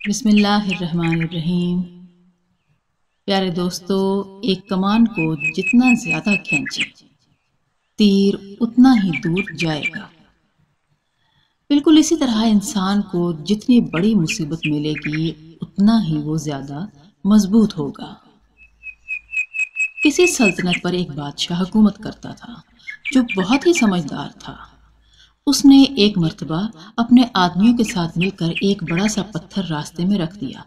بسم اللہ الرحمن الرحیم۔ پیارے دوستو، ایک کمان کو جتنا زیادہ کھینچے تیر اتنا ہی دور جائے گا۔ بالکل اسی طرح انسان کو جتنی بڑی مصیبت ملے گی اتنا ہی وہ زیادہ مضبوط ہوگا۔ کسی سلطنت پر ایک بادشاہ حکومت کرتا تھا جو بہت ہی سمجھدار تھا۔ اس نے ایک مرتبہ اپنے آدمیوں کے ساتھ مل کر ایک بڑا سا پتھر راستے میں رکھ دیا۔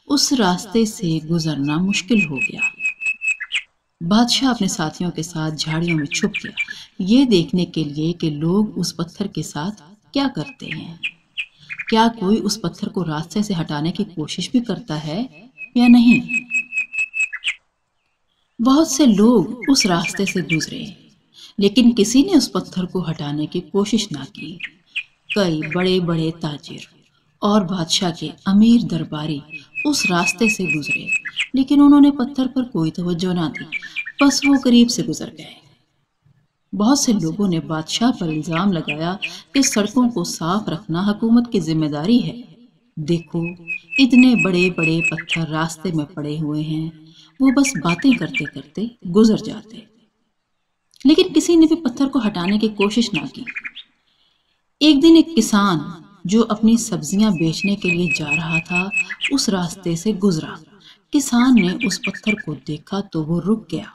اس راستے سے گزرنا مشکل ہو گیا۔ بادشاہ اپنے ساتھیوں کے ساتھ جھاڑیوں میں چھپ گیا، یہ دیکھنے کے لیے کہ لوگ اس پتھر کے ساتھ کیا کرتے ہیں۔ کیا کوئی اس پتھر کو راستے سے ہٹانے کی کوشش بھی کرتا ہے یا نہیں؟ بہت سے لوگ اس راستے سے گزرے لیکن کسی نے اس پتھر کو ہٹانے کی کوشش نہ کی۔ کئی بڑے بڑے تاجر اور بادشاہ کے امیر درباری اس راستے سے گزرے لیکن انہوں نے پتھر پر کوئی توجہ نہ دی، بس وہ قریب سے گزر گئے۔ بہت سے لوگوں نے بادشاہ پر الزام لگایا کہ سڑکوں کو صاف رکھنا حکومت کی ذمہ داری ہے۔ دیکھو، اتنے بڑے بڑے پتھر راستے میں پڑے ہوئے ہیں، وہ بس باتیں کرتے کرتے گزر جاتے، لیکن کسی نے بھی پتھر کو ہٹانے کی کوشش نہ کی۔ ایک دن ایک کسان جو اپنی سبزیاں بیچنے کے لیے جا رہا تھا اس راستے سے گزرا۔ کسان نے اس پتھر کو دیکھا تو وہ رک گیا۔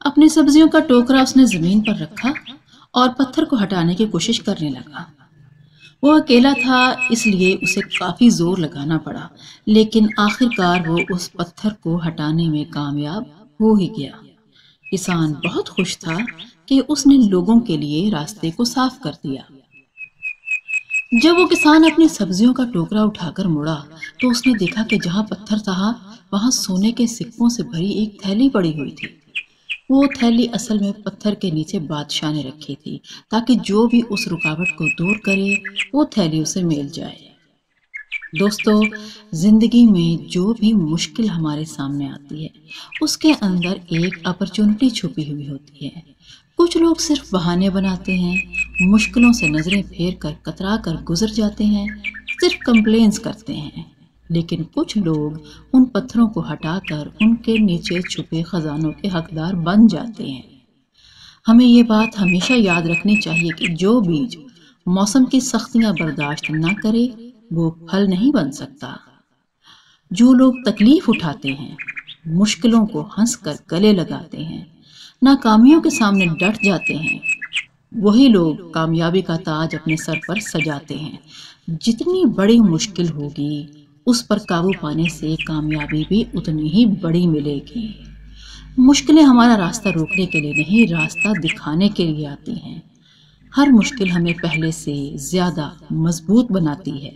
اپنی سبزیوں کا ٹوکرا اس نے زمین پر رکھا اور پتھر کو ہٹانے کی کوشش کرنے لگا۔ وہ اکیلا تھا، اس لیے اسے کافی زور لگانا پڑا، لیکن آخرکار وہ اس پتھر کو ہٹانے میں کامیاب ہو ہی گیا۔ کسان بہت خوش تھا کہ اس نے لوگوں کے لیے راستے کو صاف کر دیا۔ جب وہ کسان اپنی سبزیوں کا ٹوکرا اٹھا کر مڑا تو اس نے دیکھا کہ جہاں پتھر تھا وہاں سونے کے سکوں سے بھری ایک تھیلی پڑی ہوئی تھی۔ وہ تھیلی اصل میں پتھر کے نیچے بادشاہ نے رکھی تھی تاکہ جو بھی اس رکاوٹ کو دور کرے وہ تھیلی اسے مل جائے۔ دوستو، زندگی میں جو بھی مشکل ہمارے سامنے آتی ہے اس کے اندر ایک اپرچونٹی چھپی ہوئی ہوتی ہے۔ کچھ لوگ صرف بہانے بناتے ہیں، مشکلوں سے نظریں پھیر کر کترا کر گزر جاتے ہیں، صرف کمپلینس کرتے ہیں، لیکن کچھ لوگ ان پتھروں کو ہٹا کر ان کے نیچے چھپے خزانوں کے حقدار بن جاتے ہیں۔ ہمیں یہ بات ہمیشہ یاد رکھنی چاہیے کہ جو بیج موسم کی سختیاں برداشت نہ کرے وہ پھل نہیں بن سکتا۔ جو لوگ تکلیف اٹھاتے ہیں، مشکلوں کو ہنس کر گلے لگاتے ہیں، ناکامیوں کے سامنے ڈٹ جاتے ہیں، وہی لوگ کامیابی کا تاج اپنے سر پر سجاتے ہیں۔ جتنی بڑی مشکل ہوگی اس پر قابو پانے سے کامیابی بھی اتنی ہی بڑی ملے گی۔ مشکلیں ہمارا راستہ روکنے کے لیے نہیں، راستہ دکھانے کے لیے آتی ہیں۔ ہر مشکل ہمیں پہلے سے زیادہ مضبوط بناتی ہے۔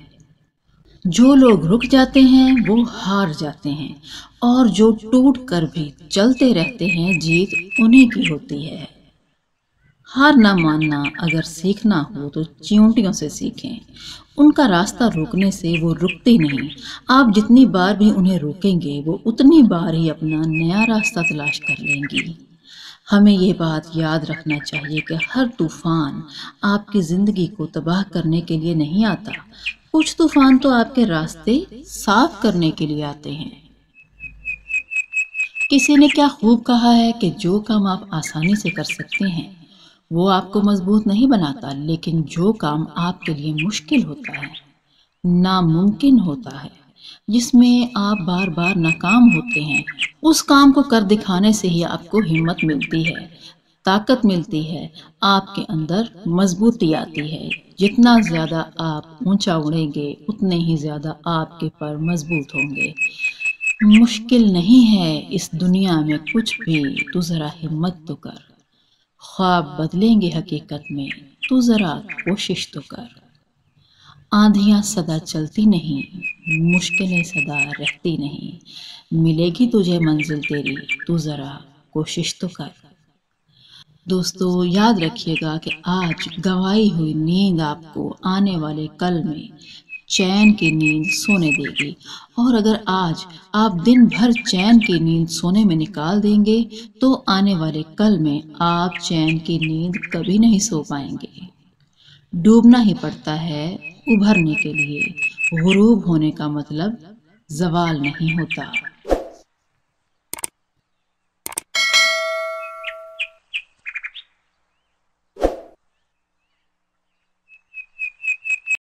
جو لوگ رک جاتے ہیں وہ ہار جاتے ہیں، اور جو ٹوٹ کر بھی چلتے رہتے ہیں جیت انہیں کی ہوتی ہے۔ ہار نہ ماننا اگر سیکھنا ہو تو چیونٹیوں سے سیکھیں، ان کا راستہ روکنے سے وہ رکتے نہیں۔ آپ جتنی بار بھی انہیں روکیں گے وہ اتنی بار ہی اپنا نیا راستہ تلاش کر لیں گی۔ ہمیں یہ بات یاد رکھنا چاہیے کہ ہر طوفان آپ کی زندگی کو تباہ کرنے کے لیے نہیں آتا، کچھ طوفان تو آپ کے راستے صاف کرنے کے لیے آتے ہیں۔ کسی نے کیا خوب کہا ہے کہ جو کام آپ آسانی سے کر سکتے ہیں وہ آپ کو مضبوط نہیں بناتا، لیکن جو کام آپ کے لیے مشکل ہوتا ہے، ناممکن ہوتا ہے، جس میں آپ بار بار ناکام ہوتے ہیں، اس کام کو کر دکھانے سے ہی آپ کو ہمت ملتی ہے، طاقت ملتی ہے، آپ کے اندر مضبوطی آتی ہے۔ جتنا زیادہ آپ اونچا اڑیں گے اتنے ہی زیادہ آپ کے پر مضبوط ہوں گے۔ مشکل نہیں ہے اس دنیا میں کچھ بھی، تو ذرا ہمت تو کر۔ خواب بدلیں گے حقیقت میں، تو ذرا کوشش تو کر۔ آندھیاں سدا چلتی نہیں، مشکلیں سدا رہتی نہیں، ملے گی تجھے منزل تیری، تو ذرا کوشش تو کر۔ دوستو، یاد رکھیے گا کہ آج گنوائی ہوئی نیند آپ کو آنے والے کل میں چین کی نیند سونے دے گی، اور اگر آج آپ دن بھر چین کی نیند سونے میں نکال دیں گے تو آنے والے کل میں آپ چین کی نیند کبھی نہیں سو پائیں گے۔ ڈوبنا ہی پڑتا ہے، ابھرنے کے لیے غروب ہونے کا مطلب زوال نہیں ہوتا۔